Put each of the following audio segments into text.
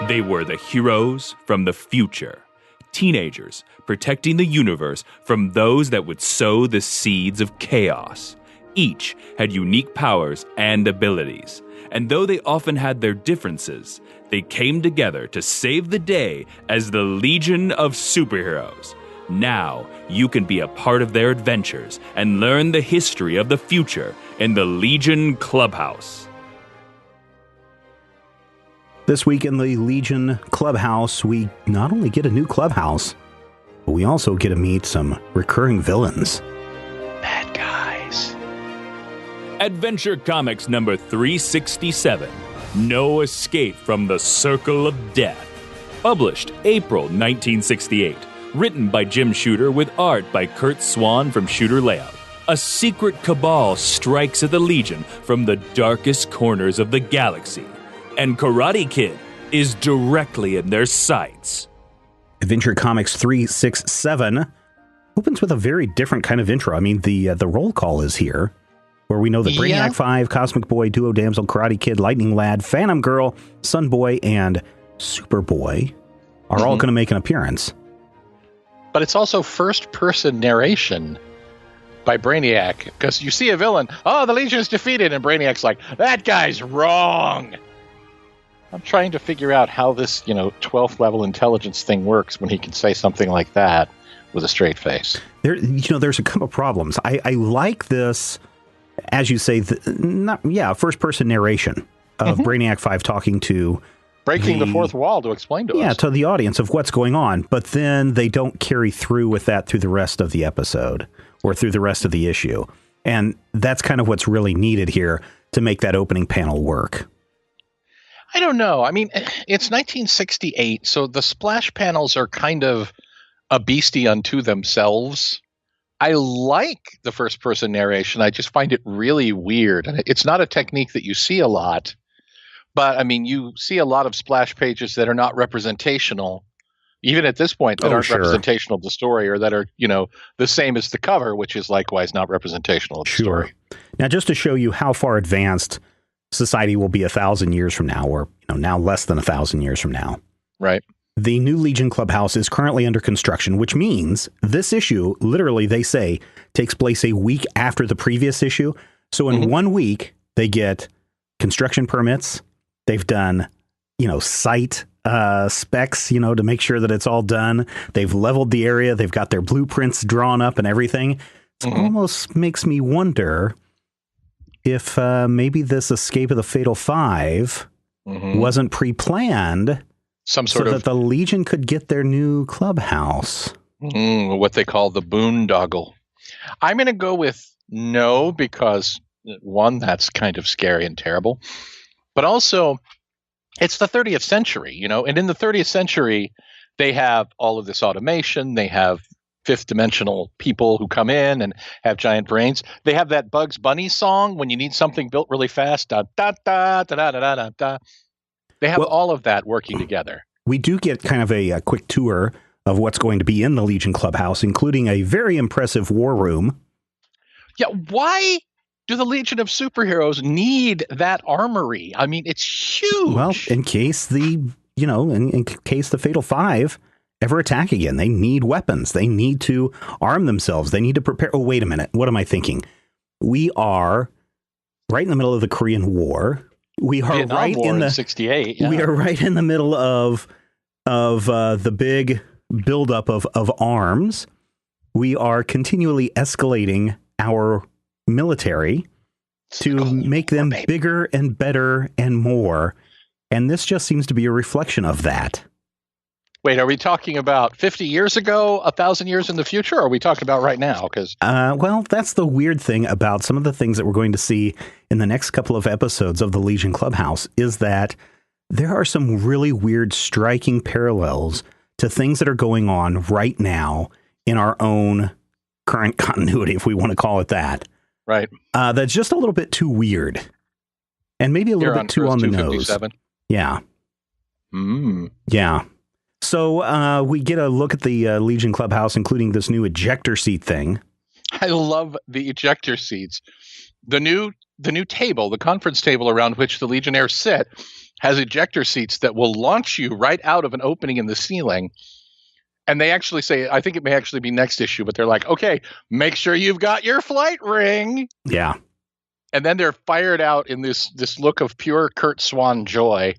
They were the heroes from the future, teenagers protecting the universe from those that would sow the seeds of chaos. Each had unique powers and abilities, and though they often had their differences, they came together to save the day as the Legion of Superheroes. Now you can be a part of their adventures and learn the history of the future in the Legion Clubhouse. This week in the Legion Clubhouse, we not only get a new clubhouse, but we also get to meet some recurring villains. Bad guys. Adventure Comics number 367, No Escape from the Circle of Death. Published April 1968. Written by Jim Shooter with art by Kurt Swan from Shooter Layout. A secret cabal strikes at the Legion from the darkest corners of the galaxy, and Karate Kid is directly in their sights. Adventure Comics 367 opens with a very different kind of intro. I mean, the roll call is here, where we know that Brainiac 5, Cosmic Boy, Duo Damsel, Karate Kid, Lightning Lad, Phantom Girl, Sun Boy, and Superboy are all going to make an appearance. But it's also first-person narration by Brainiac, because you see a villain, oh, the Legion is defeated, and Brainiac's like, that guy's wrong. I'm trying to figure out how this, 12th level intelligence thing works when he can say something like that with a straight face. There's a couple of problems. I like this, as you say, first-person narration of Brainiac 5 talking to breaking the fourth wall to explain to us. Yeah, to the audience of what's going on. But then they don't carry through with that through the rest of the episode or through the rest of the issue. And that's kind of what's really needed here to make that opening panel work. I don't know. I mean, it's 1968, so the splash panels are kind of a beastie unto themselves. I like the first-person narration. I just find it really weird. And it's not a technique that you see a lot. But, I mean, you see a lot of splash pages that are not representational, even at this point, that aren't representational of the story, or that are, the same as the cover, which is likewise not representational of the story. Now, just to show you how far advanced society will be 1,000 years from now, or now less than 1,000 years from now. Right. The new Legion Clubhouse is currently under construction, which means this issue, literally, they say, takes place a week after the previous issue. So in 1 week, they get construction permits. They've done, site specs, to make sure that it's all done. They've leveled the area. They've got their blueprints drawn up and everything. It almost makes me wonder if maybe this escape of the Fatal Five wasn't pre-planned so that the Legion could get their new clubhouse. What they call the boondoggle. I'm going to go with no, because one, that's kind of scary and terrible. But also, it's the 30th century, and in the 30th century, they have all of this automation. They have fifth dimensional people who come in and have giant brains. They have that Bugs Bunny song when you need something built really fast. Da, da, da, da, da, da, da, da. They have all of that working together. We do get kind of a quick tour of what's going to be in the Legion Clubhouse, including a very impressive war room. Yeah, why do the Legion of Superheroes need that armory? I mean, it's huge. Well, in case in case the Fatal Five ever attack again, they need weapons. They need to arm themselves. They need to prepare. Oh, wait a minute. What am I thinking? We are right in the middle of the Korean War. We are Vietnam right War in the 68. Yeah. We are right in the middle of the big buildup of arms. We are continually escalating our military to make them bigger and better and more. And this just seems to be a reflection of that. Wait, are we talking about 50 years ago, 1,000 years in the future, or are we talking about right now? Well, that's the weird thing about some of the things that we're going to see in the next couple of episodes of the Legion Clubhouse is that there are some really weird, striking parallels to things that are going on right now in our own current continuity, if we want to call it that. Right. That's just a little bit too weird. And maybe a little bit too on the nose. Yeah. Yeah. So we get a look at the Legion Clubhouse, including this new ejector seat thing. I love the ejector seats. The new table, the conference table around which the Legionnaires sit, has ejector seats that will launch you right out of an opening in the ceiling. And they actually say, I think it may actually be next issue, but they're like, okay, make sure you've got your flight ring. Yeah. And then they're fired out in this look of pure Kurt Swan joy.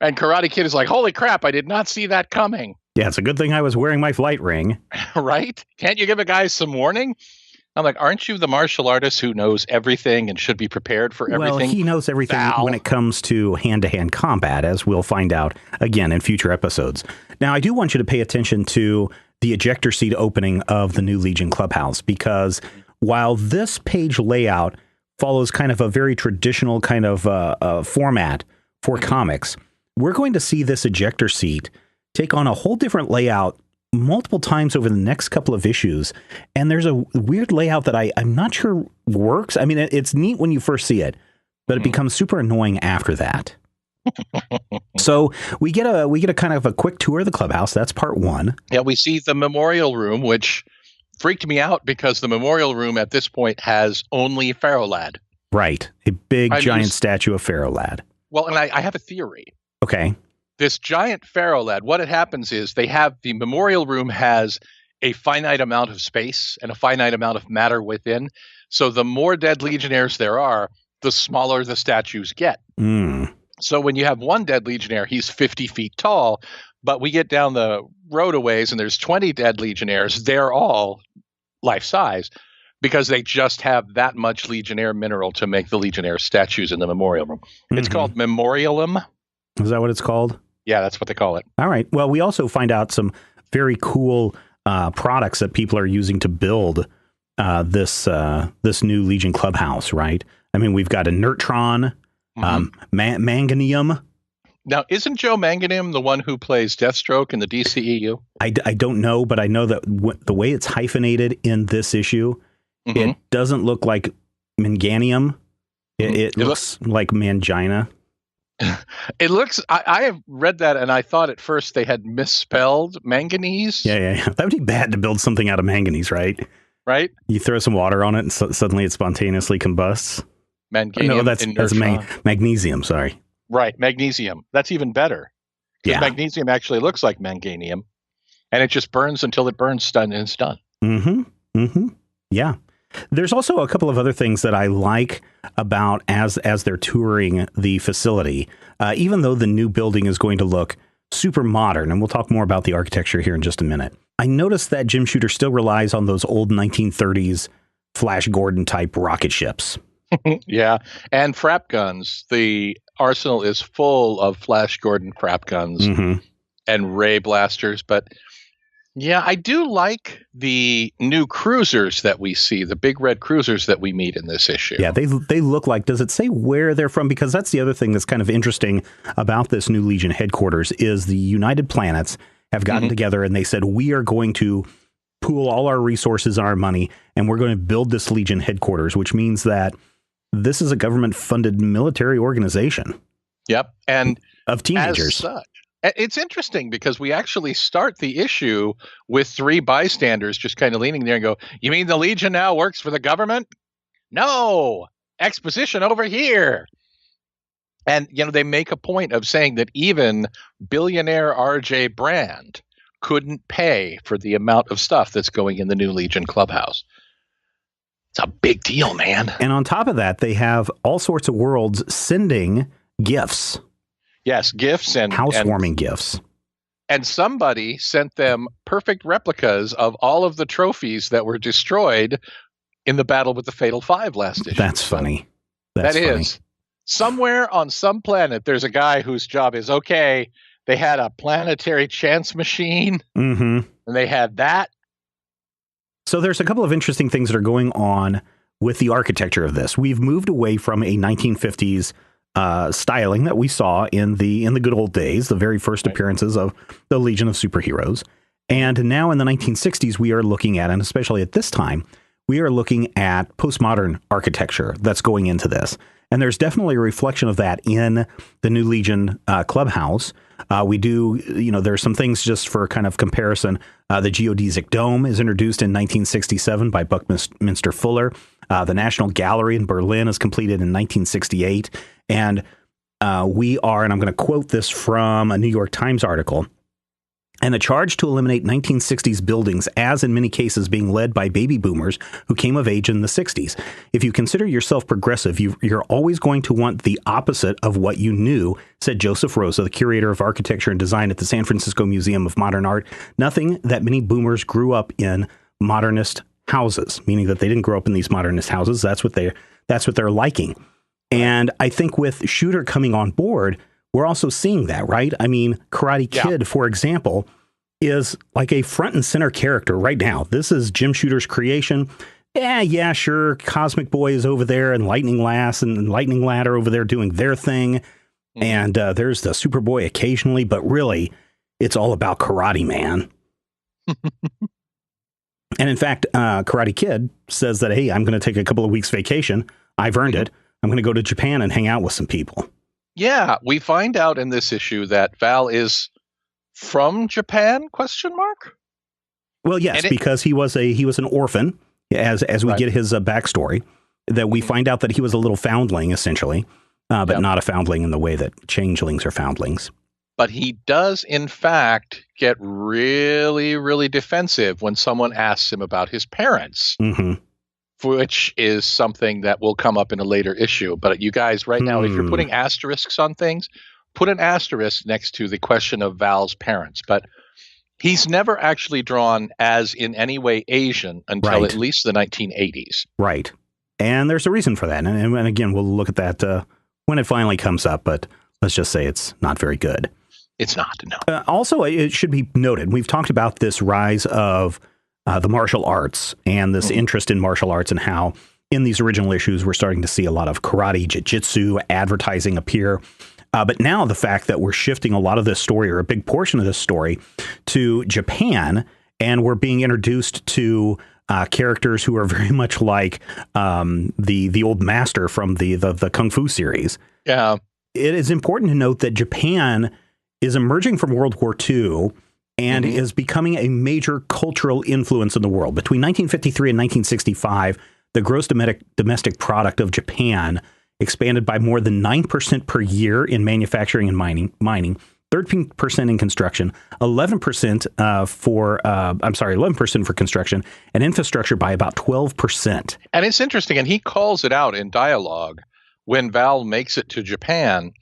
And Karate Kid is like, holy crap, I did not see that coming. Yeah, it's a good thing I was wearing my flight ring. Right? Can't you give a guy some warning? I'm like, aren't you the martial artist who knows everything and should be prepared for everything? Well, he knows everything when it comes to hand-to-hand combat, as we'll find out again in future episodes. Now, I do want you to pay attention to the ejector seat opening of the New Legion Clubhouse, because while this page layout follows kind of a very traditional kind of format for comics, we're going to see this ejector seat take on a whole different layout multiple times over the next couple of issues. And there's a weird layout that I'm not sure works. I mean, it's neat when you first see it, but it becomes super annoying after that. So we get a kind of a quick tour of the clubhouse. That's part one. Yeah, we see the memorial room, which freaked me out because the memorial room at this point has only Pharaoh Lad. Right. A big giant statue of Pharaoh Lad. Well, and I have a theory. Okay. This giant Pharaoh Lad, what it happens is the memorial room has a finite amount of space and a finite amount of matter within. So the more dead legionnaires there are, the smaller the statues get. So when you have one dead legionnaire, he's 50 feet tall, but we get down the road a ways and there's 20 dead legionnaires. They're all life size because they just have that much legionnaire mineral to make the legionnaire statues in the memorial room. It's called memorialum. Is that what it's called? Yeah, that's what they call it. All right. Well, we also find out some very cool products that people are using to build this new Legion Clubhouse, right? I mean, we've got a Nertron, Manganium. Now, isn't Joe Manganium the one who plays Deathstroke in the DCEU? I don't know, but I know that the way it's hyphenated in this issue, it doesn't look like Manganium. It looks like Mangina. It looks, I have read that and I thought at first they had misspelled manganese. Yeah. That would be bad to build something out of manganese, right? Right. You throw some water on it and suddenly it spontaneously combusts. Manganium. No, that's magnesium. Sorry. Right. Magnesium. That's even better. Because magnesium actually looks like manganium and it just burns until it burns and it's done. Yeah. There's also a couple of other things that I like about as they're touring the facility, even though the new building is going to look super modern, and we'll talk more about the architecture here in just a minute. I noticed that Jim Shooter still relies on those old 1930s Flash Gordon type rocket ships. Yeah, and frap guns. The arsenal is full of Flash Gordon frap guns and ray blasters, but yeah, I do like the new cruisers that we see, the big red cruisers that we meet in this issue. Yeah, they look like, does it say where they're from? Because that's the other thing that's kind of interesting about this New Legion headquarters is the United Planets have gotten together and they said, we are going to pool all our resources and our money, and we're going to build this Legion headquarters, which means that this is a government-funded military organization. Yep, and of teenagers. As such, it's interesting because we actually start the issue with three bystanders just kind of leaning there and go, you mean the Legion now works for the government? No, exposition over here. And, they make a point of saying that even billionaire R.J. Brand couldn't pay for the amount of stuff that's going in the New Legion Clubhouse. It's a big deal, man. And on top of that, they have all sorts of worlds sending gifts. Yes, gifts and housewarming gifts. And somebody sent them perfect replicas of all of the trophies that were destroyed in the battle with the Fatal Five last issue. That's funny. That's funny. Is. Somewhere on some planet, there's a guy whose job is, okay, they had a planetary chance machine, and they had that. So there's a couple of interesting things that are going on with the architecture of this. We've moved away from a 1950s styling that we saw in the good old days, the very first appearances of the Legion of Superheroes. And now in the 1960s, we are looking at, and especially at this time, we are looking at postmodern architecture that's going into this. And there's definitely a reflection of that in the New Legion Clubhouse. We do, there's some things just for kind of comparison. The geodesic dome is introduced in 1967 by Buckminster Fuller. The National Gallery in Berlin is completed in 1968. And we are, and I'm going to quote this from a New York Times article, and a charge to eliminate 1960s buildings, as in many cases being led by baby boomers who came of age in the 60s. If you consider yourself progressive, you're always going to want the opposite of what you knew, said Joseph Rosa, the curator of architecture and design at the San Francisco Museum of Modern Art. Nothing that many boomers grew up in modernist houses, meaning that they didn't grow up in these modernist houses. That's what they're liking. And I think with Shooter coming on board, we're also seeing that, right? I mean, Karate Kid, for example, is like a front and center character right now. This is Jim Shooter's creation. Yeah, sure. Cosmic Boy is over there, and Lightning Lass and Lightning Lad are over there doing their thing. And there's the Superboy occasionally, but really, it's all about Karate Man. And in fact, Karate Kid says that, hey, I'm going to take a couple of weeks vacation. I've earned it. I'm going to go to Japan and hang out with some people. Yeah, we find out in this issue that Val is from Japan, ? Well, yes, because he was an orphan, as we get his backstory, that we find out that he was a little foundling, essentially, but not a foundling in the way that changelings are foundlings. But he does, in fact, get really, really defensive when someone asks him about his parents. Mm-hmm. Which is something that will come up in a later issue. But you guys, right now, if you're putting asterisks on things, put an asterisk next to the question of Val's parents. But he's never actually drawn as in any way Asian until at least the 1980s. Right. And there's a reason for that. And again, we'll look at that when it finally comes up. But let's just say it's not very good. It's not, no. Also, it should be noted, we've talked about this rise of the martial arts and this interest in martial arts, and how in these original issues we're starting to see a lot of karate, jiu-jitsu advertising appear. But now the fact that we're shifting a lot of this story, or a big portion of this story, to Japan, and we're being introduced to characters who are very much like the old master from the Kung Fu series. Yeah, it is important to note that Japan is emerging from World War II and is becoming a major cultural influence in the world. Between 1953 and 1965, the gross domestic product of Japan expanded by more than 9% per year in manufacturing and mining, 13% in construction, 11% for construction, and infrastructure by about 12%. And it's interesting, and he calls it out in dialogue when Val makes it to Japan.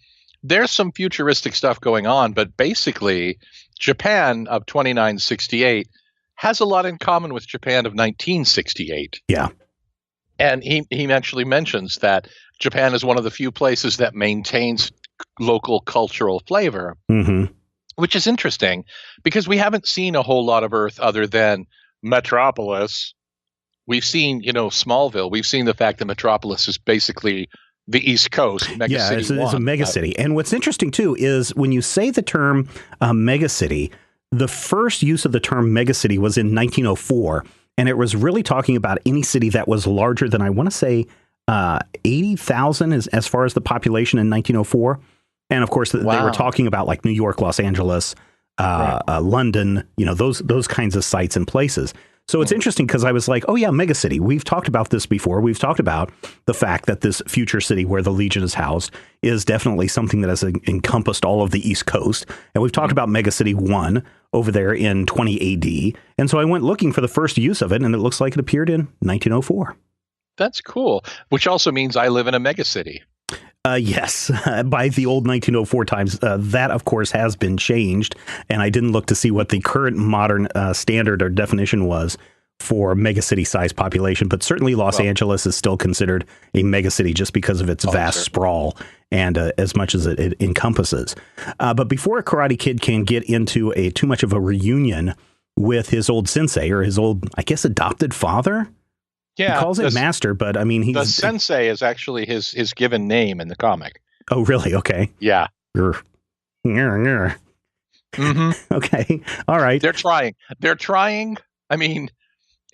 There's some futuristic stuff going on, but basically Japan of 2968 has a lot in common with Japan of 1968. Yeah. And he actually mentions that Japan is one of the few places that maintains local cultural flavor, which is interesting because we haven't seen a whole lot of Earth other than Metropolis. We've seen, Smallville. We've seen the fact that Metropolis is basically the East Coast. It's a mega city. And what's interesting, too, is when you say the term mega city, the first use of the term mega city was in 1904. And it was really talking about any city that was larger than, I want to say, 80,000 as far as the population in 1904. And of course, they were talking about like New York, Los Angeles, London, those kinds of sites and places. So it's interesting because I was like, oh, yeah, megacity. We've talked about this before. We've talked about the fact that this future city where the Legion is housed is definitely something that has encompassed all of the East Coast. And we've talked about Megacity 1 over there in 20 AD. And so I went looking for the first use of it, and it looks like it appeared in 1904. That's cool, which also means I live in a megacity. Yes, by the old 1904 times. That, of course, has been changed. And I didn't look to see what the current modern standard or definition was for megacity size population. But certainly Los Angeles is still considered a megacity just because of its vast sprawl and as much as it encompasses. But before Karate Kid can get into too much of a reunion with his old sensei or his old, I guess, adopted father. Yeah, he calls it master, but I mean, the sensei is actually his given name in the comic. Oh, really? Okay. Yeah. Okay. All right. They're trying. I mean,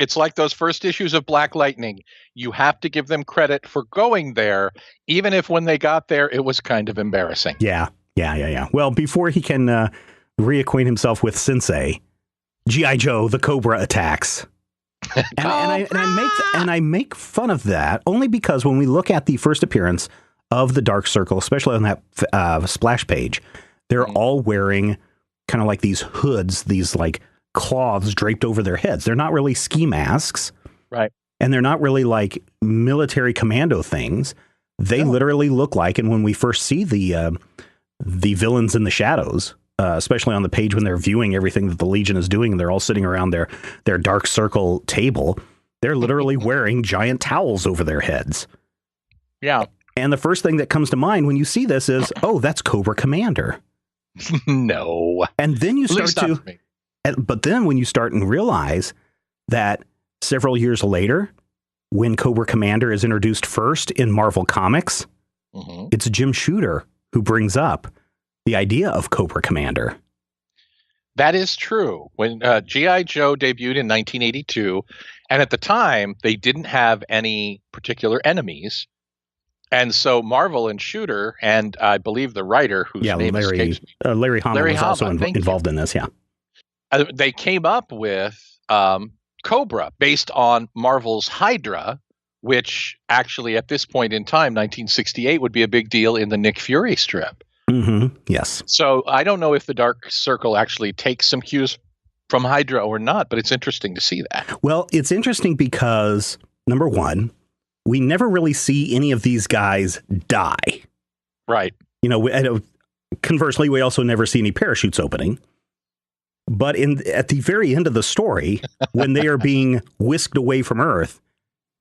it's like those first issues of Black Lightning. You have to give them credit for going there, even if when they got there, it was kind of embarrassing. Yeah. Well, before he can reacquaint himself with Sensei, G.I. Joe, the Cobra attacks. And I make fun of that only because when we look at the first appearance of the Dark Circle, especially on that splash page, they're all wearing kind of like these hoods, these like cloths draped over their heads. They're not really ski masks. Right. And they're not really like military commando things. They literally look like, and when we first see the villains in the shadows, especially on the page when they're viewing everything that the Legion is doing, and they're all sitting around their Dark Circle table, they're literally wearing giant towels over their heads. Yeah. And the first thing that comes to mind when you see this is, oh, that's Cobra Commander. No. And then you start but then when you start and realize that several years later, when Cobra Commander is introduced first in Marvel Comics, it's Jim Shooter who brings up the idea of Cobra Commander. That is true. When G.I. Joe debuted in 1982, and at the time, they didn't have any particular enemies. And so Marvel and Shooter, and I believe the writer, whose name escapes me. Larry Hama was also involved in this, they came up with Cobra based on Marvel's Hydra, which actually at this point in time, 1968, would be a big deal in the Nick Fury strip. Yes. So I don't know if the Dark Circle actually takes some cues from Hydra or not, but it's interesting to see that. Well, it's interesting because, number one, we never really see any of these guys die. Right. You know, conversely, we also never see any parachutes opening. But at the very end of the story, when they are being whisked away from Earth,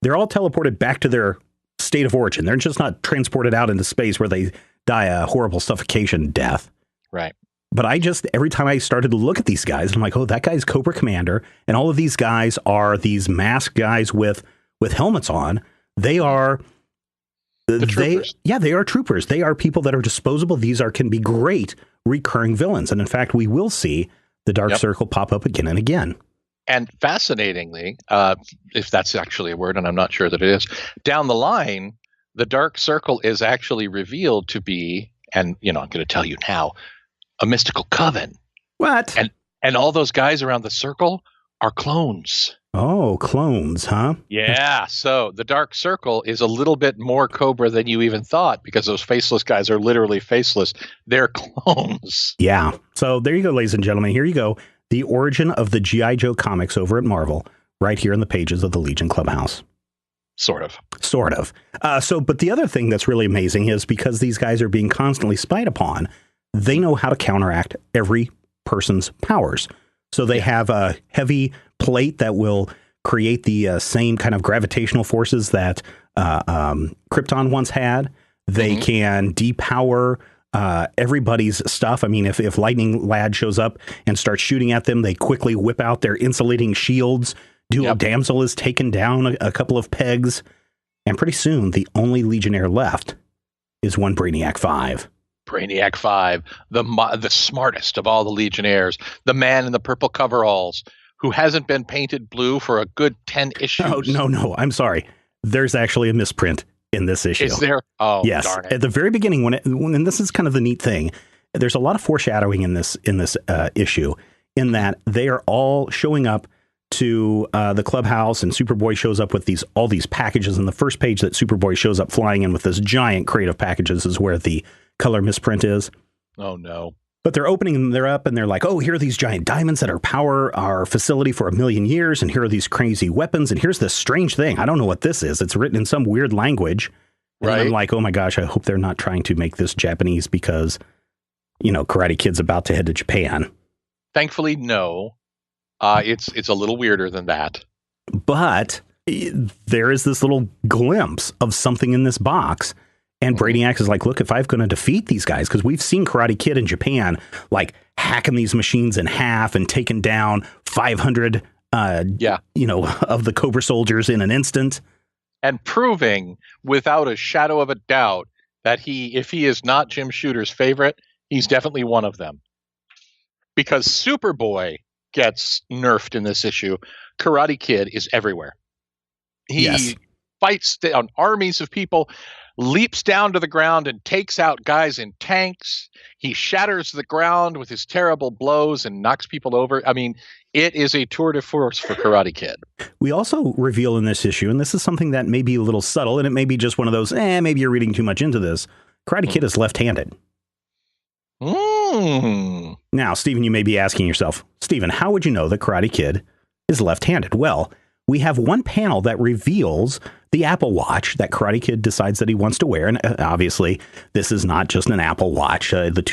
they're all teleported back to their state of origin. They're just not transported out into space where they die a horrible suffocation death. Right. But every time I started to look at these guys, I'm like, oh, that guy's Cobra Commander. And all of these guys are these masked guys with helmets on. They are troopers. They are troopers. They are people that are disposable. These can be great recurring villains. And in fact, we will see the Dark Circle pop up again and again. And fascinatingly, if that's actually a word, and I'm not sure that it is, down the line, the Dark Circle is actually revealed to be, and I'm going to tell you now, a mystical coven. What? And all those guys around the circle are clones. Oh, clones, huh? Yeah. So the Dark Circle is a little bit more Cobra than you even thought, because those faceless guys are literally faceless. They're clones. Yeah. So there you go, ladies and gentlemen. Here you go. The origin of the G.I. Joe comics over at Marvel, right here in the pages of the Legion Clubhouse. Sort of. But the other thing that's really amazing is because these guys are being constantly spied upon, they know how to counteract every person's powers. So they have a heavy plate that will create the same kind of gravitational forces that Krypton once had. They can depower everybody's stuff. I mean, if Lightning Lad shows up and starts shooting at them, they quickly whip out their insulating shields. Dual Damsel is taken down a couple of pegs. And pretty soon, the only Legionnaire left is one Brainiac 5. Brainiac 5, the smartest of all the Legionnaires, the man in the purple coveralls, who hasn't been painted blue for a good 10 issues. Oh, no, I'm sorry. There's actually a misprint in this issue. Is there? Oh, yes. Darn it. At the very beginning, when this is kind of the neat thing, there's a lot of foreshadowing in this issue, in that they are all showing up to the clubhouse, and Superboy shows up with all these packages. And the first page that Superboy shows up flying in with this giant crate of packages is where the color misprint is. Oh, no. But they're opening them, they're up, and they're like, oh, here are these giant diamonds that power our facility for 1,000,000 years, and here are these crazy weapons, and here's this strange thing. I don't know what this is. It's written in some weird language. And I'm like, oh my gosh, I hope they're not trying to make this Japanese because, Karate Kid's about to head to Japan. Thankfully, no. It's a little weirder than that. But there is this little glimpse of something in this box. And Brainiac is like, look, if I'm going to defeat these guys, because we've seen Karate Kid in Japan, like hacking these machines in half and taking down 500, of the Cobra soldiers in an instant. And proving without a shadow of a doubt that if he is not Jim Shooter's favorite, he's definitely one of them. Because Superboy gets nerfed in this issue. Karate Kid is everywhere. He fights down armies of people, leaps down to the ground and takes out guys in tanks. He shatters the ground with his terrible blows and knocks people over. I mean, it is a tour de force for Karate Kid. We also reveal in this issue, and this is something that may be a little subtle, and it may be just one of those, maybe you're reading too much into this. Karate Kid is left-handed. Now, Stephen, you may be asking yourself, Stephen, how would you know that Karate Kid is left-handed? Well, we have one panel that reveals the Apple Watch that Karate Kid decides that he wants to wear. And obviously, this is not just an Apple Watch. The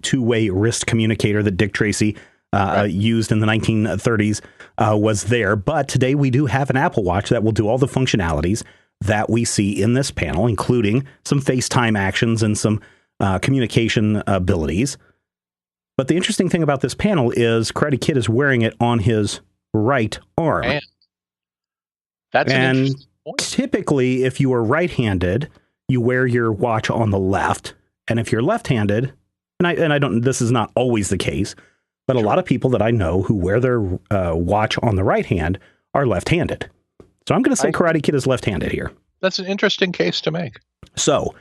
two-way wrist communicator that Dick Tracy used in the 1930s was there. But today we do have an Apple Watch that will do all the functionalities that we see in this panel, including some FaceTime actions and some communication abilities. But the interesting thing about this panel is Karate Kid is wearing it on his right arm. Man. That's an interesting point. Typically, if you are right-handed, you wear your watch on the left. And if you're left-handed, and I don't, this is not always the case, but a lot of people that I know who wear their watch on the right hand are left-handed. So I'm going to say Karate Kid is left-handed here. That's an interesting case to make. So,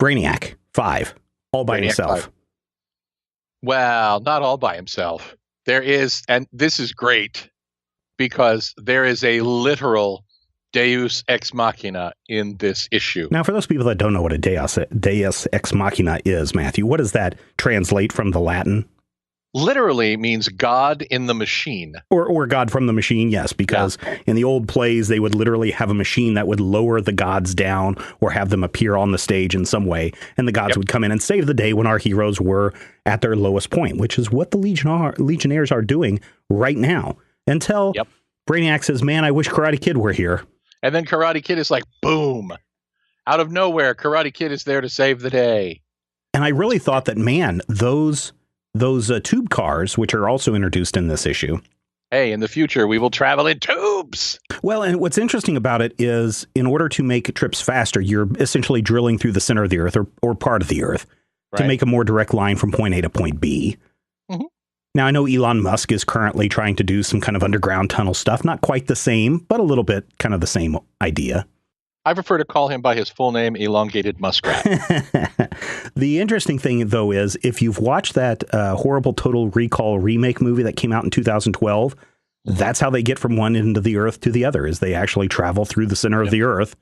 Brainiac 5, all by himself. 5. Well, not all by himself. There is, and this is great, because there is a literal Deus Ex Machina in this issue. Now, for those people that don't know what a Deus Ex Machina is, Matthew, what does that translate from the Latin? Literally means God in the machine. Or God from the machine, yes, because in the old plays, they would literally have a machine that would lower the gods down or have them appear on the stage in some way, and the gods would come in and save the day when our heroes were at their lowest point, which is what the Legionnaires are doing right now. Until Brainiac says, man, I wish Karate Kid were here. And then Karate Kid is like, boom. Out of nowhere, Karate Kid is there to save the day. And I really thought that, man, those tube cars, which are also introduced in this issue. Hey, in the future, we will travel in tubes. Well, and what's interesting about it is in order to make trips faster, you're essentially drilling through the center of the Earth or part of the Earth to make a more direct line from point A to point B. Mm-hmm. Now, I know Elon Musk is currently trying to do some kind of underground tunnel stuff. Not quite the same, but a little bit kind of the same idea. I prefer to call him by his full name, Elongated Muskrat. The interesting thing, though, is if you've watched that horrible Total Recall remake movie that came out in 2012, that's how they get from one end of the Earth to the other, is they actually travel through the center of the Earth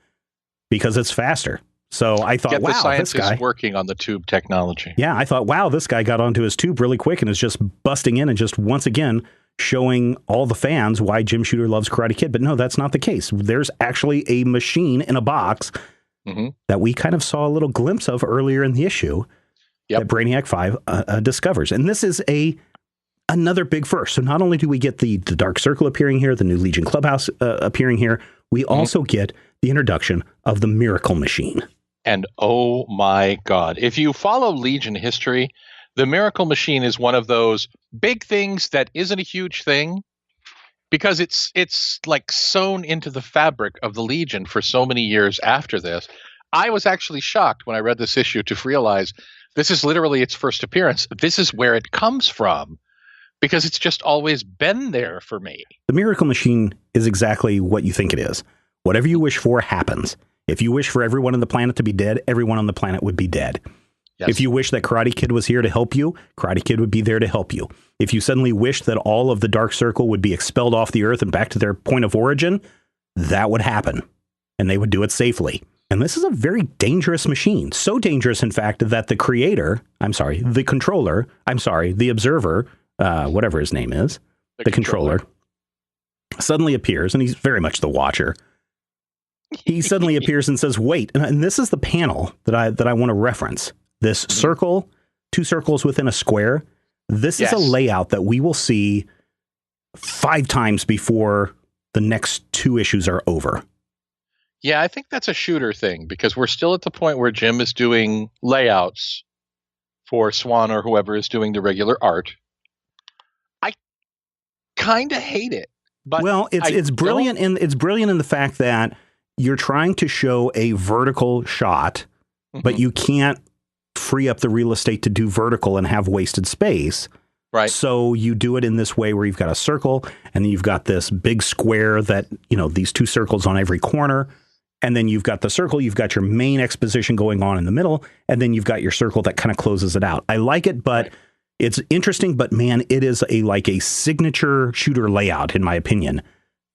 because it's faster. So I thought, wow, the scientists this guy working on the tube technology. Yeah, I thought, wow, this guy got onto his tube really quick and is just busting in and just once again showing all the fans why Jim Shooter loves Karate Kid. But no, that's not the case. There's actually a machine in a box that we kind of saw a little glimpse of earlier in the issue that Brainiac 5 discovers. And this is another big first. So not only do we get the Dark Circle appearing here, the new Legion Clubhouse appearing here, we also get the introduction of the Miracle Machine. And oh my God, if you follow Legion history, the Miracle Machine is one of those big things that isn't a huge thing because it's like sewn into the fabric of the Legion for so many years after this. I was actually shocked when I read this issue to realize this is literally its first appearance. This is where it comes from because it's just always been there for me. The Miracle Machine is exactly what you think it is. Whatever you wish for happens. If you wish for everyone on the planet to be dead, everyone on the planet would be dead. Yes. If you wish that Karate Kid was here to help you, Karate Kid would be there to help you. If you suddenly wished that all of the Dark Circle would be expelled off the Earth and back to their point of origin, that would happen. And they would do it safely. And this is a very dangerous machine. So dangerous, in fact, that the observer, whatever his name is, the controller, suddenly appears, and he's very much the Watcher. He suddenly appears and says, wait, and this is the panel that I want to reference. This circle, two circles within a square. This is a layout that we will see 5 times before the next 2 issues are over. Yeah, I think that's a Shooter thing because we're still at the point where Jim is doing layouts for Swan or whoever is doing the regular art. I kind of hate it, but it's brilliant it's brilliant in the fact that you're trying to show a vertical shot, but you can't free up the real estate to do vertical and have wasted space. Right. So you do it in this way where you've got a circle and then you've got this big square that, these 2 circles on every corner. And then you've got the circle, you've got your main exposition going on in the middle, and then you've got your circle that kind of closes it out. I like it, but it's interesting, but man, it is like a signature shooter layout, in my opinion,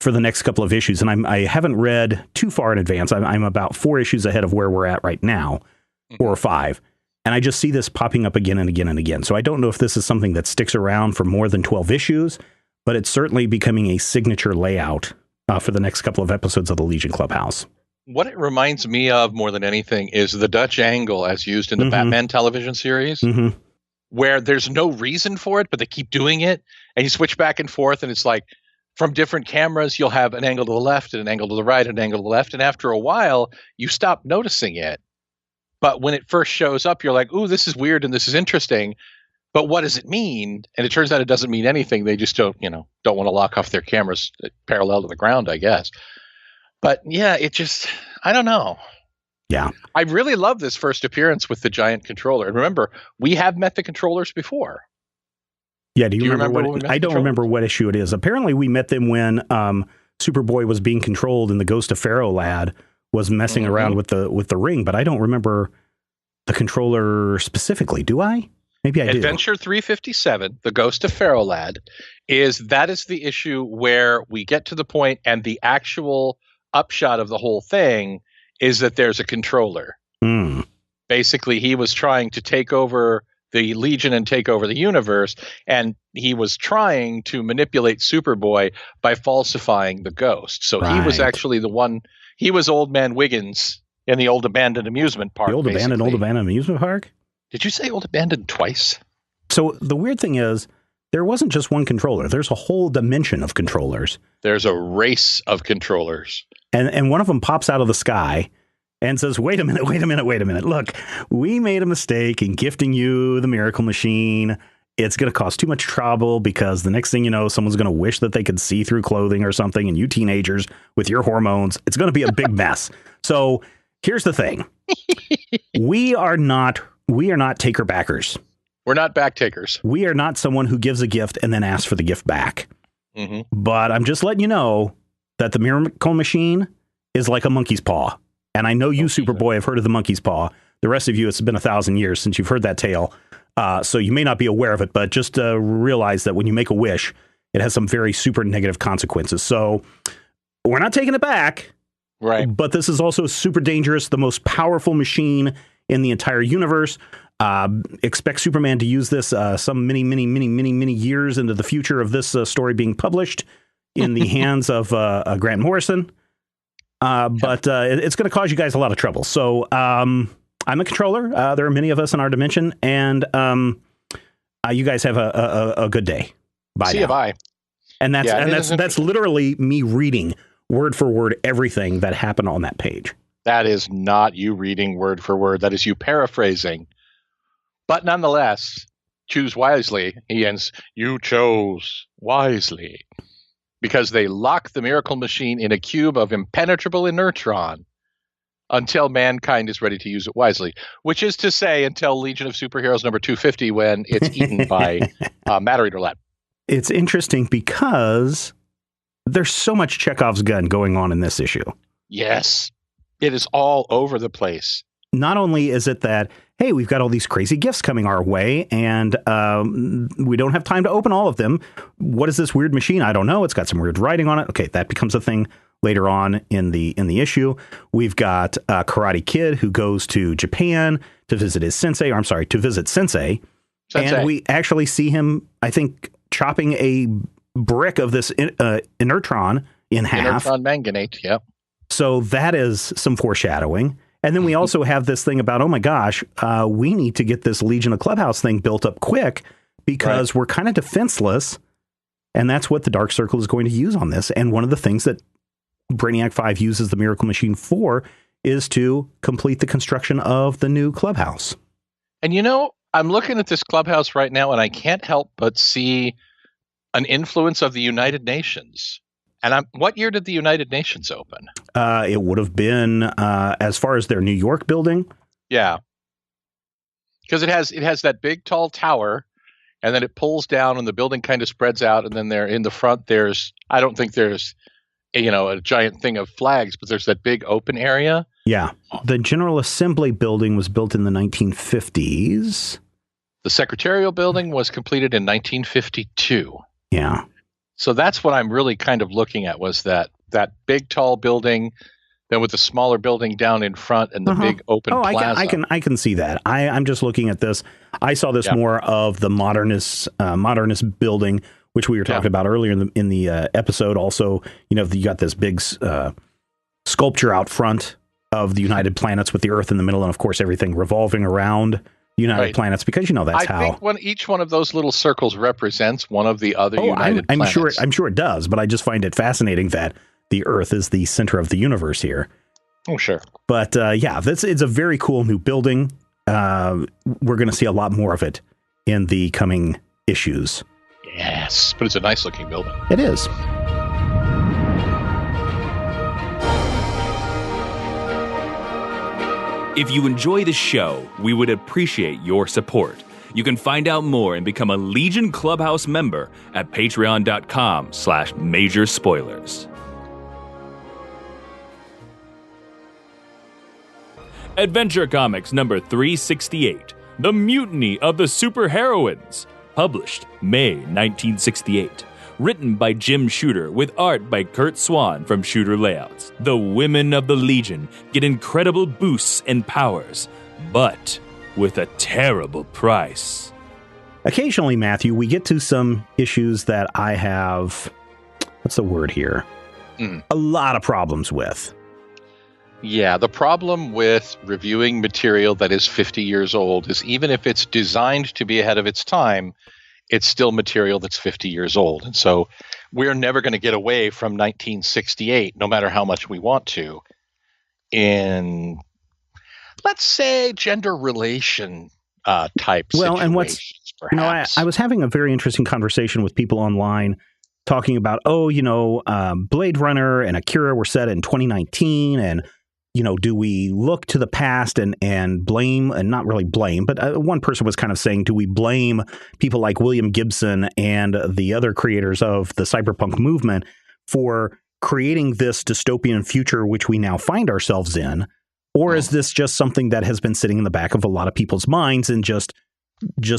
for the next couple of issues. And I haven't read too far in advance. I'm about 4 issues ahead of where we're at right now, 4 or 5. And I just see this popping up again and again and again. So I don't know if this is something that sticks around for more than 12 issues, but it's certainly becoming a signature layout for the next couple of episodes of the Legion Clubhouse. What it reminds me of more than anything is the Dutch angle as used in the Batman television series, where there's no reason for it, but they keep doing it. And you switch back and forth, and it's like from different cameras, you'll have an angle to the left and an angle to the right and an angle to the left. And after a while, you stop noticing it. But when it first shows up, you're like, ooh, this is weird and this is interesting. But what does it mean? And it turns out it doesn't mean anything. They just don't want to lock off their cameras parallel to the ground, I guess. But yeah, I don't know. Yeah. I really love this first appearance with the giant controller. And remember, we have met the controllers before. Yeah. Do you remember what? I don't remember what issue it is. Apparently, we met them when Superboy was being controlled and the Ghost of Pharaoh lad was messing around with the ring. But I don't remember the controller specifically. Do I? Maybe I do. Adventure 357, the Ghost of Pharaoh lad, is the issue where we get to the point and the actual upshot of the whole thing is that there's a controller. Basically, he was trying to take over the Legion and take over the universe, and he was trying to manipulate Superboy by falsifying the ghost. So he was actually the one. He was Old Man Wiggins in the old abandoned amusement park. The old abandoned amusement park? Did you say old abandoned twice? So the weird thing is, there wasn't just one controller. There's a whole dimension of controllers. There's a race of controllers. And one of them pops out of the sky and says, wait a minute. Look, we made a mistake in gifting you the Miracle Machine. It's going to cause too much trouble because the next thing you know, someone's going to wish that they could see through clothing or something. And you teenagers with your hormones, it's going to be a big mess. So here's the thing. We are not taker backers. We're not back takers. We are not someone who gives a gift and then asks for the gift back. But I'm just letting you know that the Miracle Machine is like a monkey's paw. And I know you, Superboy, have heard of the monkey's paw. The rest of you, it's been 1,000 years since you've heard that tale. So you may not be aware of it, but just realize that when you make a wish, it has some very super negative consequences. So we're not taking it back. Right. But this is also super dangerous, the most powerful machine in the entire universe. Expect Superman to use this some many years into the future of this story being published in the hands of Grant Morrison. But it's going to cause you guys a lot of trouble. So I'm a controller. There are many of us in our dimension, and you guys have a good day. Bye. See you. Bye. And that's literally me reading word for word everything that happened on that page. That is not you reading word for word. That is you paraphrasing. But nonetheless, choose wisely. He ends, you chose wisely. Because they lock the Miracle Machine in a cube of impenetrable inertron until mankind is ready to use it wisely. Which is to say, until Legion of Superheroes number 250, when it's eaten by Matter Eater Lad. It's interesting because there's so much Chekhov's gun going on in this issue. Yes. It is all over the place. Not only is it that, hey, we've got all these crazy gifts coming our way, and we don't have time to open all of them. What is this weird machine? I don't know. It's got some weird writing on it. Okay, that becomes a thing later on in the issue. We've got Karate Kid who goes to Japan to visit his sensei. Or I'm sorry, to visit Sensei. And we actually see him, I think, chopping a brick of this inertron in half. Inertron manganate, yep. So that is some foreshadowing. And then we also have this thing about, oh my gosh, we need to get this Legion of Clubhouse thing built up quick because we're kind of defenseless. And that's what the Dark Circle is going to use on this. And one of the things that Brainiac 5 uses the Miracle Machine for is to complete the construction of the new clubhouse. And you know, I'm looking at this clubhouse right now and I can't help but see an influence of the United Nations. And what year did the United Nations open? It would have been as far as their New York building. Yeah, because it has that big tall tower, and then it pulls down, and the building kind of spreads out, and then there in the front I don't think there's a giant thing of flags, but there's that big open area. Yeah. The General Assembly building was built in the 1950s. The Secretarial building was completed in 1952. Yeah. So that's what I'm really kind of looking at, was that big tall building, then with the smaller building down in front and the big open plaza. I can see that. I'm just looking at this. I saw this more of the modernist building, which we were talking about earlier in the episode. Also, you got this big sculpture out front of the United Planets with the Earth in the middle, and of course everything revolving around the United Planets, because that's how. I think each one of those little circles represents one of the other United Planets. I'm sure it does, but I just find it fascinating that the Earth is the center of the universe here. Oh, sure. But it's a very cool new building. We're going to see a lot more of it in the coming issues. Yes, but it's a nice looking building. It is. If you enjoy the show, we would appreciate your support. You can find out more and become a Legion Clubhouse member at patreon.com/Major Spoilers. Adventure Comics number 368, The Mutiny of the Superheroines, published May 1968. Written by Jim Shooter with art by Kurt Swan from Shooter Layouts. The women of the Legion get incredible boosts and powers, but with a terrible price. Occasionally, Matthew, we get to some issues that I have, what's the word here? A lot of problems with. Yeah, the problem with reviewing material that is 50 years old is, even if it's designed to be ahead of its time, it's still material that's 50 years old. And so we're never going to get away from 1968, no matter how much we want to, in, let's say, gender relation type situations, perhaps. I was having a very interesting conversation with people online talking about, Blade Runner and Akira were set in 2019, and do we look to the past and blame, and not really blame, but one person was kind of saying, do we blame people like William Gibson and the other creators of the cyberpunk movement for creating this dystopian future which we now find ourselves in? Or is this just something that has been sitting in the back of a lot of people's minds, and just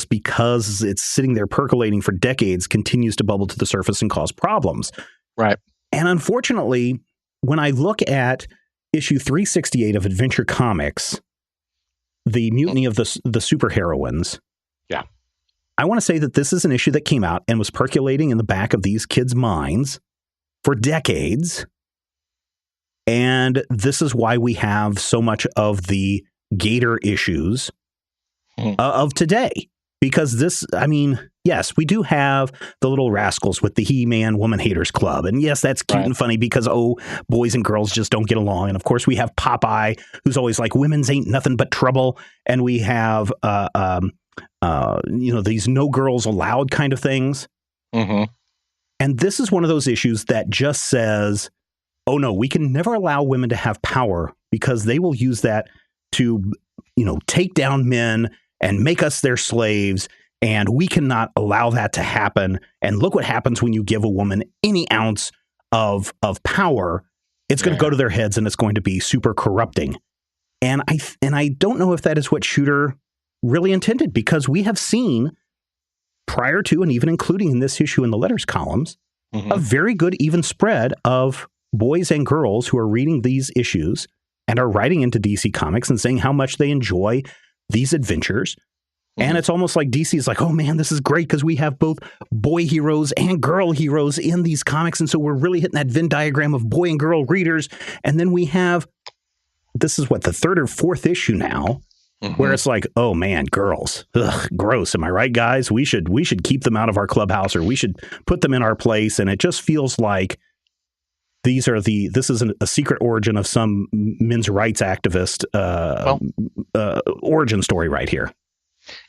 because it's sitting there percolating for decades continues to bubble to the surface and cause problems? Right. And unfortunately, when I look at issue 368 of Adventure Comics, The Mutiny of the Superheroines. Yeah. I want to say that this is an issue that came out and was percolating in the back of these kids' minds for decades. And this is why we have so much of the Gator issues of today. Because yes, we do have the little rascals with the He-Man Woman Haters Club. And yes, that's cute and funny because, boys and girls just don't get along. And of course, we have Popeye, who's always like, women's ain't nothing but trouble. And we have, these no girls allowed kind of things. Mm-hmm. And this is one of those issues that just says, oh, no, we can never allow women to have power because they will use that to, take down men and make us their slaves, and we cannot allow that to happen. And look what happens when you give a woman any ounce of power. It's going to go to their heads, and it's going to be super corrupting. And I don't know if that is what Shooter really intended, because we have seen prior to, and even including in this issue in the letters columns, a very good even spread of boys and girls who are reading these issues and are writing into DC Comics and saying how much they enjoy these adventures. And it's almost like DC is like, oh man, this is great because we have both boy heroes and girl heroes in these comics. And so we're really hitting that Venn diagram of boy and girl readers. And then we have, this is what, the third or fourth issue now, where it's like, oh man, girls, ugh, gross. Am I right, guys? We should keep them out of our clubhouse, or we should put them in our place. And it just feels like this is a secret origin of some men's rights activist origin story right here.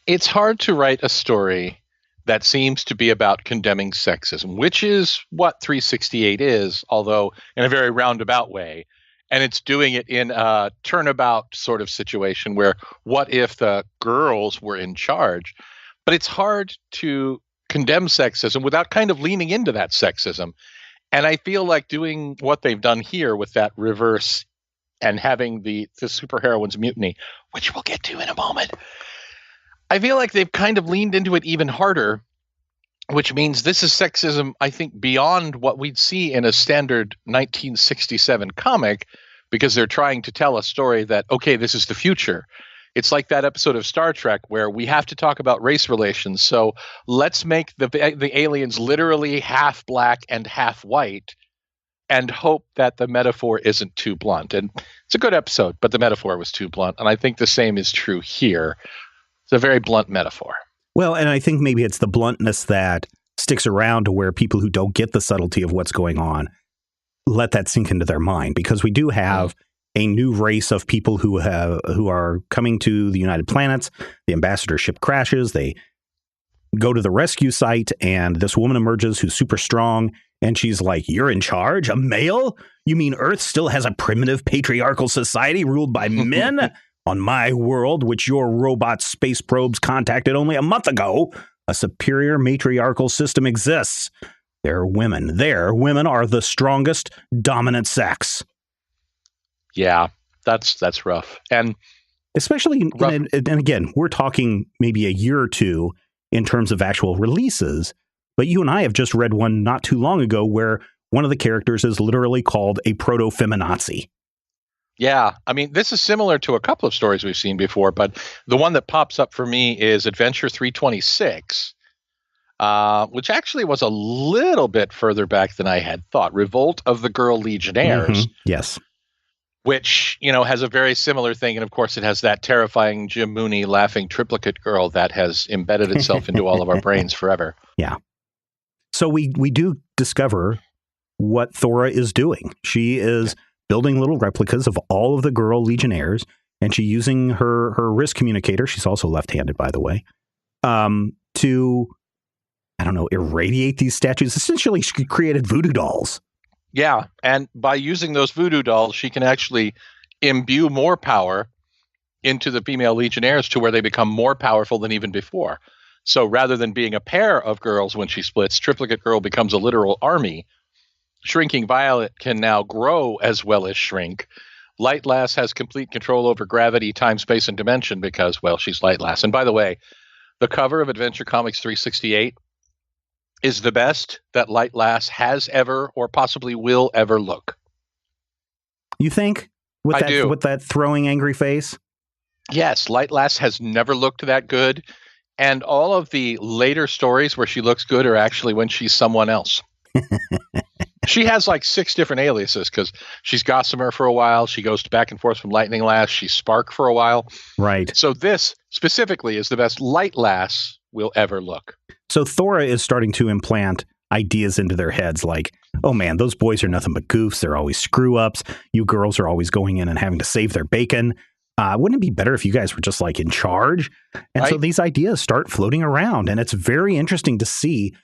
It's hard to write a story that seems to be about condemning sexism, which is what 368 is, although in a very roundabout way. And it's doing it in a turnabout sort of situation where, what if the girls were in charge? But it's hard to condemn sexism without kind of leaning into that sexism. And I feel like doing what they've done here with that reverse and having the superheroine's mutiny, which we'll get to in a moment, I feel like they've kind of leaned into it even harder, which means this is sexism, I think, beyond what we'd see in a standard 1967 comic, because they're trying to tell a story that, okay, this is the future. It's like that episode of Star Trek where we have to talk about race relations. So let's make the aliens literally half black and half white and hope that the metaphor isn't too blunt. And it's a good episode, but the metaphor was too blunt. And I think the same is true here. It's a very blunt metaphor. Well, and I think maybe it's the bluntness that sticks around to where people who don't get the subtlety of what's going on let that sink into their mind, because we do have a new race of people who are coming to the United Planets. The ambassador ship crashes. They go to the rescue site, and this woman emerges who's super strong, and she's like, "You're in charge? A male? You mean Earth still has a primitive patriarchal society ruled by men? On my world, which your robot space probes contacted only a month ago, a superior matriarchal system exists. They're women. Women are the strongest, dominant sex." Yeah, that's rough. And especially, and again, we're talking maybe a year or two in terms of actual releases, but you and I have just read one not too long ago where one of the characters is literally called a proto-feminazi. Yeah, I mean, this is similar to a couple of stories we've seen before, but the one that pops up for me is Adventure 326, which actually was a little bit further back than I had thought. Revolt of the Girl Legionnaires. Yes. Which, has a very similar thing. And of course, it has that terrifying Jim Mooney laughing triplicate girl that has embedded itself into all of our brains forever. Yeah. So we do discover what Thora is doing. She is building little replicas of all of the girl Legionnaires, and she's using her wrist communicator. She's also left-handed, by the way, to, I don't know, irradiate these statues. Essentially, she created voodoo dolls. Yeah, and by using those voodoo dolls, she can actually imbue more power into the female Legionnaires to where they become more powerful than even before. So rather than being a pair of girls when she splits, Triplicate Girl becomes a literal army. Shrinking Violet can now grow as well as shrink. Light Lass has complete control over gravity, time, space, and dimension because, well, she's Light Lass. And by the way, the cover of Adventure Comics 368 is the best that Light Lass has ever or possibly will ever look. You think? With that throwing angry face? Yes, Light Lass has never looked that good. And all of the later stories where she looks good are actually when she's someone else. She has like 6 different aliases because she's Gossamer for a while. She goes back and forth from Lightning Lass. She's Spark for a while. Right. So this specifically is the best Light Lass will ever look. So Thora is starting to implant ideas into their heads like, oh man, those boys are nothing but goofs. They're always screw ups. You girls are always going in and having to save their bacon. Wouldn't it be better if you guys were just like in charge? And so these ideas start floating around, and it's very interesting to see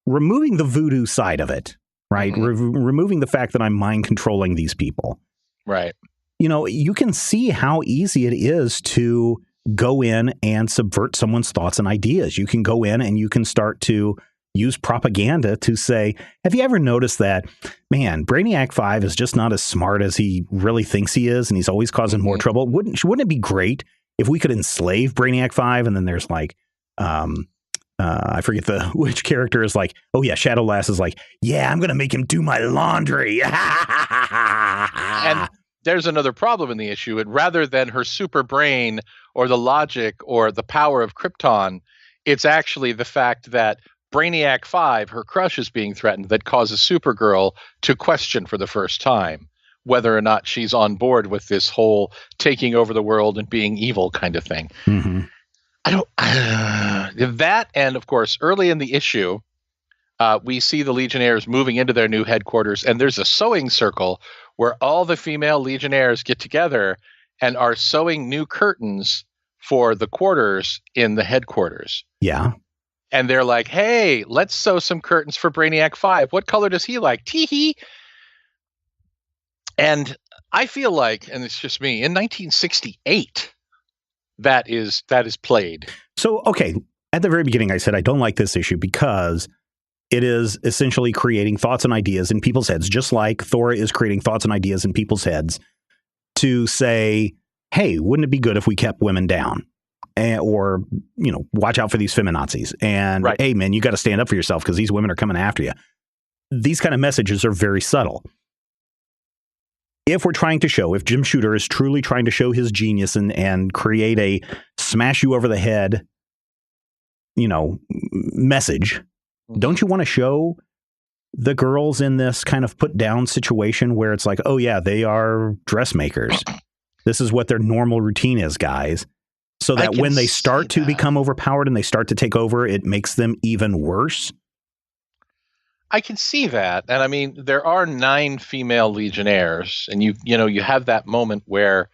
removing the voodoo side of it, right? Removing the fact that I'm mind controlling these people. Right. You can see how easy it is to go in and subvert someone's thoughts and ideas. You can go in and you can start to use propaganda to say, have you ever noticed that, man, Brainiac 5 is just not as smart as he really thinks he is, and he's always causing more trouble? Wouldn't it be great if we could enslave Brainiac 5? And then there's like, I forget which character is like, oh yeah, Shadow Lass is like, yeah, I'm going to make him do my laundry. And there's another problem in the issue. And rather than her super brain or the logic or the power of Krypton, it's actually the fact that Brainiac 5, her crush, is being threatened that causes Supergirl to question for the first time whether or not she's on board with this whole taking over the world and being evil kind of thing. Mm-hmm. That, and of course, early in the issue, we see the Legionnaires moving into their new headquarters, and there's a sewing circle where all the female Legionnaires get together and are sewing new curtains for the quarters in the headquarters. Yeah. And they're like, hey, let's sew some curtains for Brainiac 5. What color does he like? Tee-hee. And I feel like, and it's just me, in 1968, that is played. So, okay, at the very beginning, I said I don't like this issue because It is essentially creating thoughts and ideas in people's heads, just like Thor is creating thoughts and ideas in people's heads to say, hey, wouldn't it be good if we kept women down? Or, watch out for these feminazis. And, Right. hey, man, you got to stand up for yourself because these women are coming after you. These kind of messages are very subtle. If Jim Shooter is truly trying to show his genius and create a smash you over the head, message, don't you want to show the girls in this kind of put down situation where it's like, oh yeah, they are dressmakers. This is what their normal routine is, guys. So that when they start to become overpowered and they start to take over, it makes them even worse. I can see that. And I mean, there are 9 female Legionnaires, and you have that moment where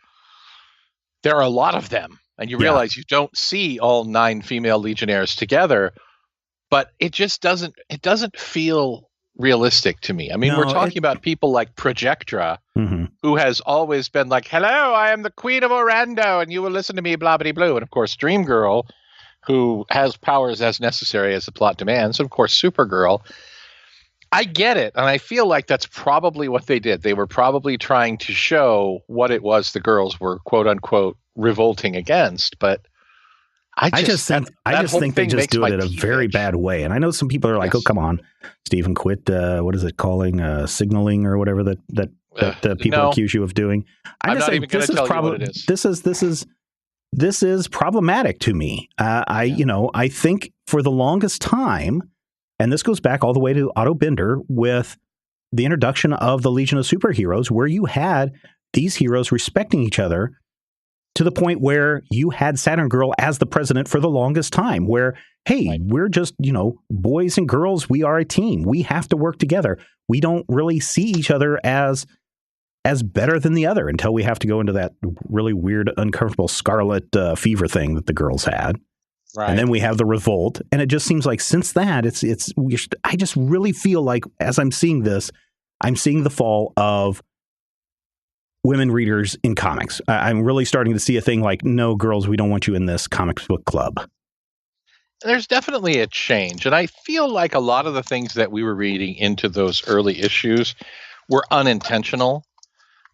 there are a lot of them, and you realize you don't see all 9 female Legionnaires together, but it just doesn't feel realistic to me. I mean, we're talking about people like Projectra, who has always been like, hello, I am the Queen of Orando, and you will listen to me, blah, blah, blah. And of course, Dream Girl, who has powers as necessary as the plot demands. And of course, Supergirl. I get it. And I feel like that's probably what they did. They were probably trying to show what it was the girls were, quote unquote, revolting against. But I just think they just do it in a very bad way. And I know some people are like, oh, come on, Stephen, quit. What is it calling? Signaling or whatever that people accuse you of doing. I'm not even going to tell you what it is. This is problematic to me. I think for the longest time, and this goes back all the way to Otto Bender with the introduction of the Legion of Superheroes, where you had these heroes respecting each other to the point where you had Saturn Girl as the president for the longest time, where, hey, we're just, boys and girls, we are a team. We have to work together. We don't really see each other as better than the other until we have to go into that really weird, uncomfortable scarlet fever thing that the girls had. Right. And then we have the revolt. And it just seems like since that, I just really feel like as I'm seeing this, I'm seeing the fall of women readers in comics. I'm really starting to see a thing like, no, girls, we don't want you in this comic book club. There's definitely a change. And I feel like a lot of the things that we were reading into those early issues were unintentional.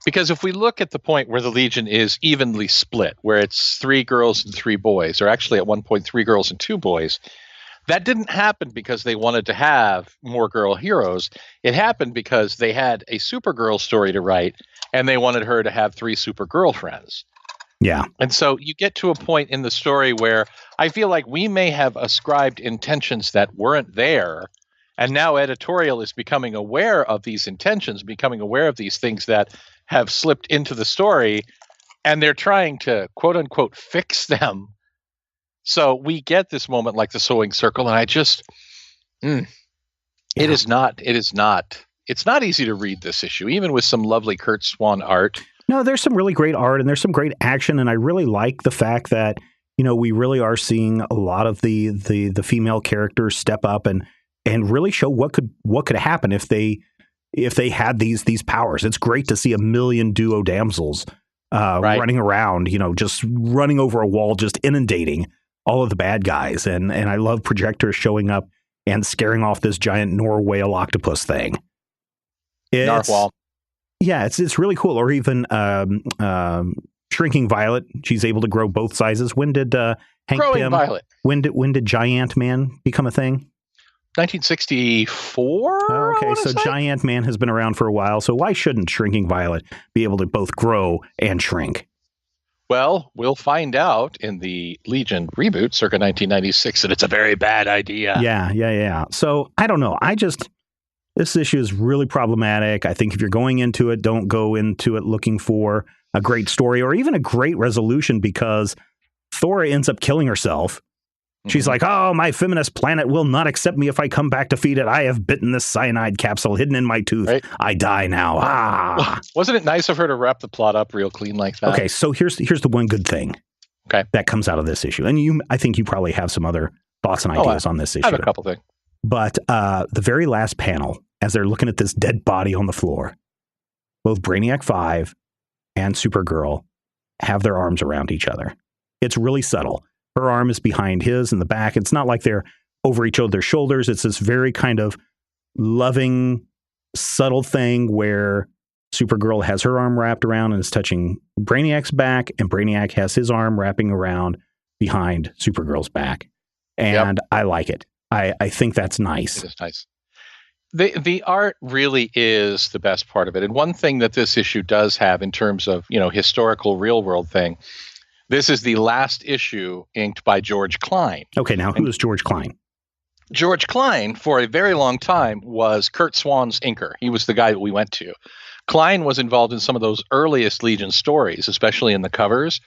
Because if we look at the point where the Legion is evenly split, where it's 3 girls and 3 boys, or actually at one point 3 girls and 2 boys, that didn't happen because they wanted to have more girl heroes. It happened because they had a Supergirl story to write, and they wanted her to have 3 Supergirl friends. Yeah. And so you get to a point in the story where I feel like we may have ascribed intentions that weren't there, and now editorial is becoming aware of these intentions, becoming aware of these things that have slipped into the story, and they're trying to, quote unquote, fix them. So we get this moment like the sewing circle, and I just, it's not easy to read this issue, even with some lovely Kurt Swan art. No, there's some really great art and there's some great action. And I really like the fact that, we really are seeing a lot of the female characters step up and really show what could happen if they had these powers. It's great to see a million duo damsels running around, just running over a wall, just inundating all of the bad guys. And I love Projectors showing up and scaring off this giant Norway octopus thing. Narwhal. Yeah, it's really cool. Or even Shrinking Violet. She's able to grow both sizes. When did Hank Pym? Violet. When did Giant Man become a thing? 1964. Okay, so Giant Man has been around for a while. So why shouldn't Shrinking Violet be able to both grow and shrink? Well, we'll find out in the Legion reboot circa 1996 that it's a very bad idea. Yeah. So I don't know. This issue is really problematic. I think if you're going into it, don't go into it looking for a great story or even a great resolution, because Thora ends up killing herself. She's like, oh, my feminist planet will not accept me if I come back defeated. I have bitten this cyanide capsule hidden in my tooth. Right. I die now. Wasn't it nice of her to wrap the plot up real clean like that? Okay, so here's the one good thing that comes out of this issue. And I think you probably have some other thoughts and ideas on this issue. I have a couple things. But the very last panel, as they're looking at this dead body on the floor, both Brainiac 5 and Supergirl have their arms around each other. It's really subtle. Her arm is behind his in the back. It's not like they're over each other's shoulders. It's this very kind of loving, subtle thing where Supergirl has her arm wrapped around and is touching Brainiac's back, and Brainiac has his arm wrapping around behind Supergirl's back. And I like it. I think that's nice. It is nice. The art really is the best part of it. And one thing that this issue does have in terms of, historical real world thing, this is the last issue inked by George Klein. Okay, now who is George Klein? George Klein, for a very long time, was Kurt Swan's inker. He was the guy that we went to. Klein was involved in some of those earliest Legion stories, especially in the covers.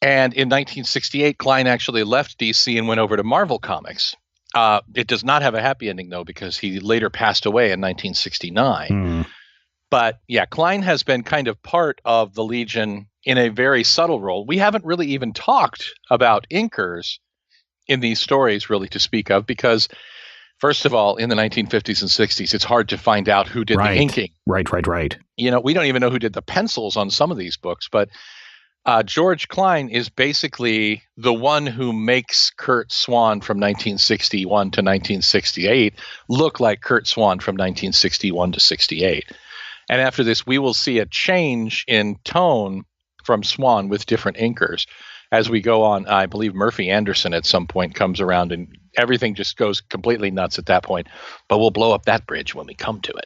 And in 1968, Klein actually left DC and went over to Marvel Comics. It does not have a happy ending, though, because he later passed away in 1969. But yeah, Klein has been kind of part of the Legion in a very subtle role. We haven't really even talked about inkers in these stories, really, to speak of, because first of all, in the 1950s and 60s, it's hard to find out who did the inking. Right. We don't even know who did the pencils on some of these books, but George Klein is basically the one who makes Kurt Swan from 1961 to 1968 look like Kurt Swan from 1961 to 68. And after this, we will see a change in tone from Swan with different inkers as we go on. I believe Murphy Anderson at some point comes around and everything just goes completely nuts at that point. But we'll blow up that bridge when we come to it.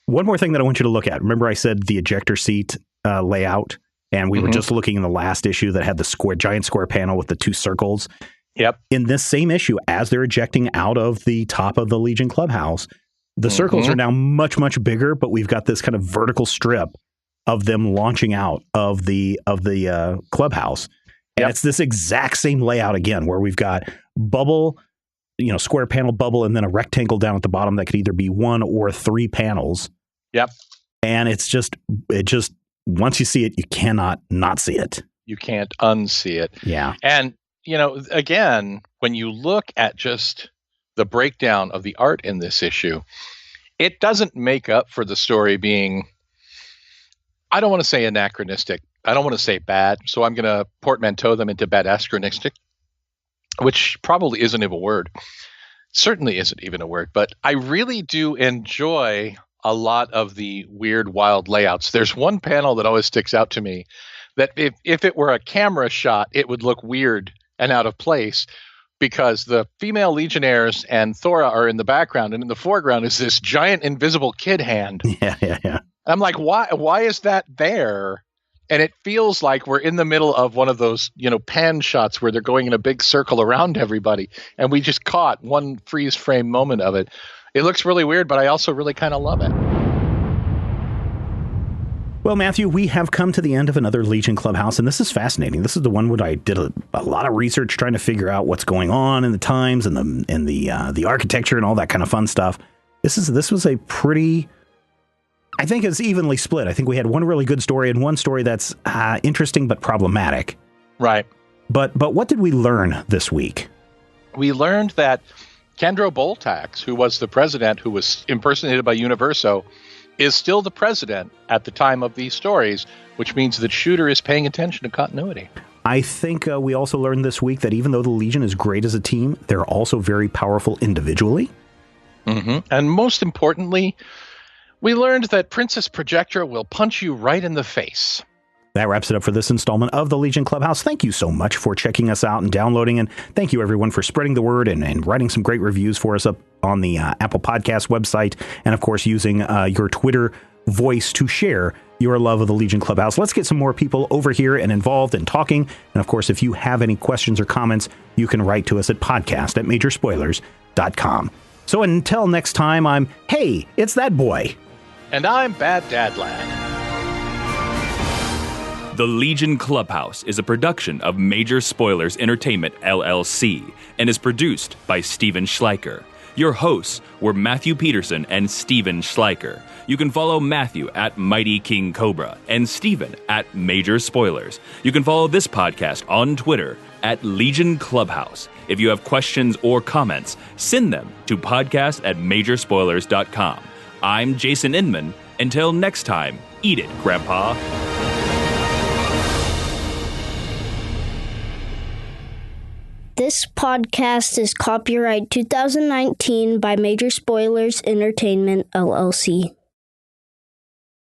One more thing that I want you to look at. Remember I said the ejector seat layout? And we were just looking in the last issue that had the giant square panel with the two circles. Yep. In this same issue, as they're ejecting out of the top of the Legion Clubhouse, the circles are now much, much bigger, but we've got this kind of vertical strip of them launching out of the clubhouse. And it's this exact same layout again, where we've got bubble, square panel bubble, and then a rectangle down at the bottom that could either be one or three panels. Yep. And it just once you see it, you cannot not see it. You can't unsee it. Yeah. And, again, when you look at just the breakdown of the art in this issue, it doesn't make up for the story being, I don't want to say anachronistic. I don't want to say bad. So I'm going to portmanteau them into bad-astronistic, which probably isn't even a word. Certainly isn't even a word. But I really do enjoy a lot of the weird, wild layouts. There's one panel that always sticks out to me that if it were a camera shot, it would look weird and out of place because the female Legionnaires and Thora are in the background, and in the foreground is this giant invisible kid hand. Yeah. I'm like, why is that there? And it feels like we're in the middle of one of those, pan shots where they're going in a big circle around everybody, and we just caught one freeze frame moment of it. It looks really weird, but I also really kind of love it. Well, Matthew, we have come to the end of another Legion Clubhouse, and this is fascinating. This is the one where I did a lot of research trying to figure out what's going on in the times and the architecture and all that kind of fun stuff. This was a pretty, I think it's evenly split. I think we had one really good story and one story that's interesting but problematic. Right. But what did we learn this week? We learned that Kendro Boltax, who was the president who was impersonated by Universo, is still the president at the time of these stories, which means that Shooter is paying attention to continuity. I think we also learned this week that even though the Legion is great as a team, they're also very powerful individually. And most importantly, we learned that Princess Projectra will punch you right in the face. That wraps it up for this installment of the Legion Clubhouse. Thank you so much for checking us out and downloading. And thank you, everyone, for spreading the word and writing some great reviews for us up on the Apple Podcast website. And, of course, using your Twitter voice to share your love of the Legion Clubhouse. Let's get some more people over here and involved and talking. And, of course, if you have any questions or comments, you can write to us at podcast@majorspoilers.com. So until next time, Hey, it's that boy. And I'm Bad Dad Lad. The Legion Clubhouse is a production of Major Spoilers Entertainment, LLC, and is produced by Steven Schleicher. Your hosts were Matthew Peterson and Steven Schleicher. You can follow Matthew at Mighty King Cobra and Steven at Major Spoilers. You can follow this podcast on Twitter at Legion Clubhouse. If you have questions or comments, send them to podcast@majorspoilers.com. I'm Jason Inman. Until next time, eat it, Grandpa. This podcast is copyright 2019 by Major Spoilers Entertainment, LLC.